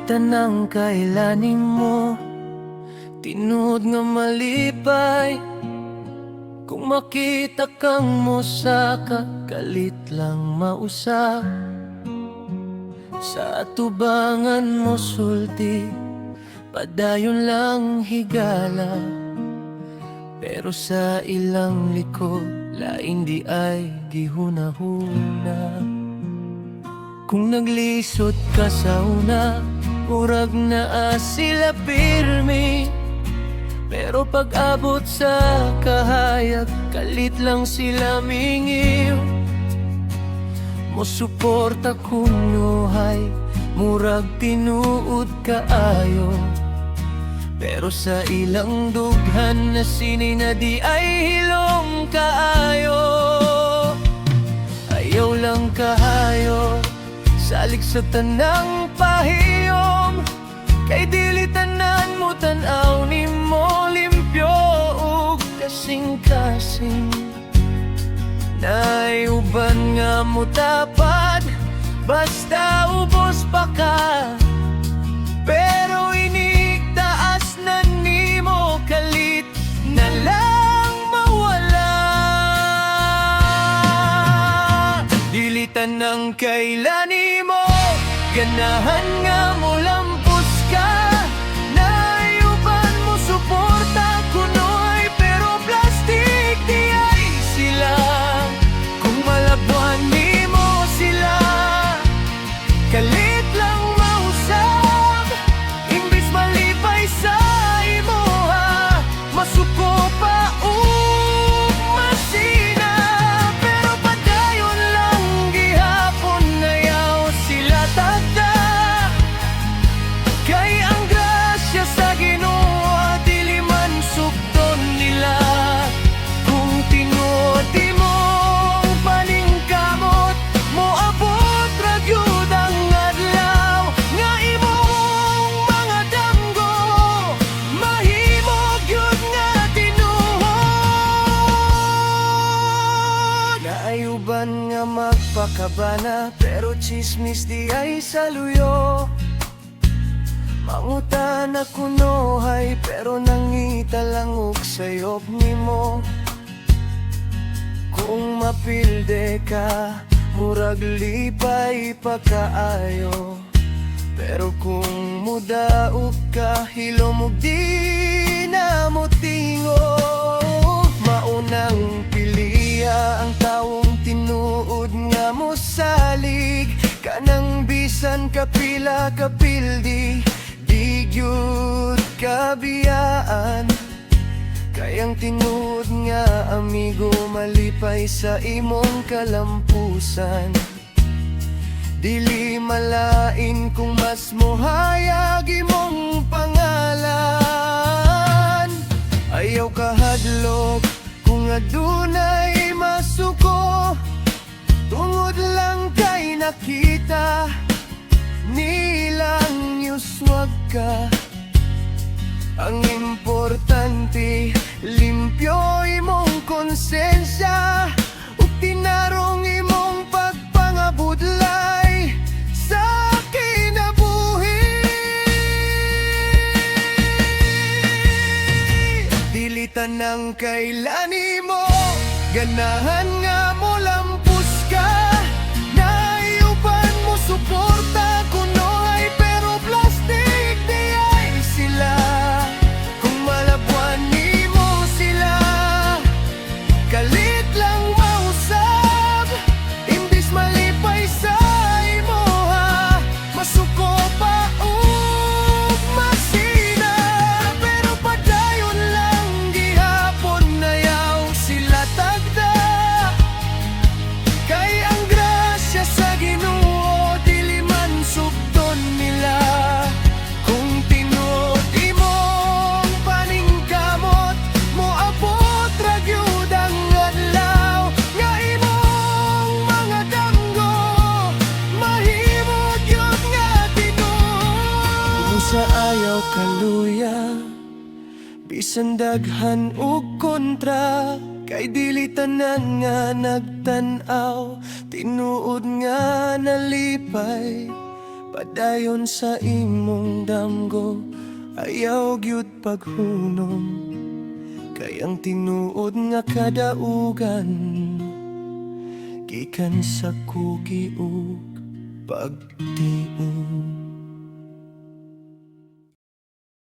tanang kailanin mo, tinud nga malipay. Kung makita kang mosa ka, kalit lang mausap. Sa atubangan mo sulti, padayon lang higala. Pero sa ilang liko, lain di ay gihunahuna. Kung naglisod ka sa una, murag na sila pirmi. Pero pag-abot sa kahayag, kalit lang sila mingiw. Mosuporta kung nuhay, murag tinuod kaayo. Pero sa ilang dughan na sini na di ay hilom kaayo. Ayaw lang kahayo, salig sa tanang pahiyom. Kay dili tanan mo tanaw ni mo limpyo ug kasing-kasing. Naiuban nga mo tapad, basta ubos pa ka. Pero inigtaas na ni mo, kalit na lang mawala. Dilitan ng kailani mo, ganahan nga mo lampos ka. Naiuban mo suporta kunoy, pero plastic di ay sila. Kung malabuan ni mo sila, kalit lang mausap. Imbis malipay sa imo ha, masuko pa masina. Pero padayon lang gihapon ngayaw sila tagda. Kay ang grasya sa Ginoo dili man sukton nila. Kung tinuod imong paningkamot, moabot ra gyud ang adlaw nga imong mga damgo mahimog gyud nga tinuod. Naayuban nga magpakabana, pero chismis di ay saluyo. Mangutan na kunohay, pero nangita lang og sayop nimo. Kung mapilde ka, murag lipay pagkaayo. Pero kung mudaog ka, hilom og di na mo tingo. Maunang piliya ang tawong tinuod nga mo salig. Kanang bisan kapila kapildi, di gyud kabiyaan. Kayang tinuod nga amigo, malipay sa imong kalampusan. Dili malain kung mas mohayag imong pangalan. Ayaw kahadlok kung adunay masuko, tungod lang kay nakita nilang yuswag ka. Ang importante, limpyo imong konsensya, ug tinarong imong pagpangabudlay sa kinabuhi. Dilitan ng kailani mo, ganahan nga mo lampos ka. Naiuban mo suporta kunoy, pero plastic di ay sila. Kung malabuan ni mo sila, kalit lang mausap. Imbis malipay sa imo ha, masuko pa masina. Pero padayon lang gihapon nayaw sila tagda. Kay ang grasya sa Ginoo dili man sukton nila. Kung tinuod imong paningkamot, moabot ra gyud ang adlaw nga imong mga damgo mahimog gyud nga tinuod. Kung sa ayaw kaluya, bisan daghan ug kontra, kay dili tanan nga nagtan-aw, tinuod nga nalipay. Padayon sa imong damgo, ayaw gyud paghunong. Kayang tinuod nga kadaugan, gikan sa kugi ug pagtiong.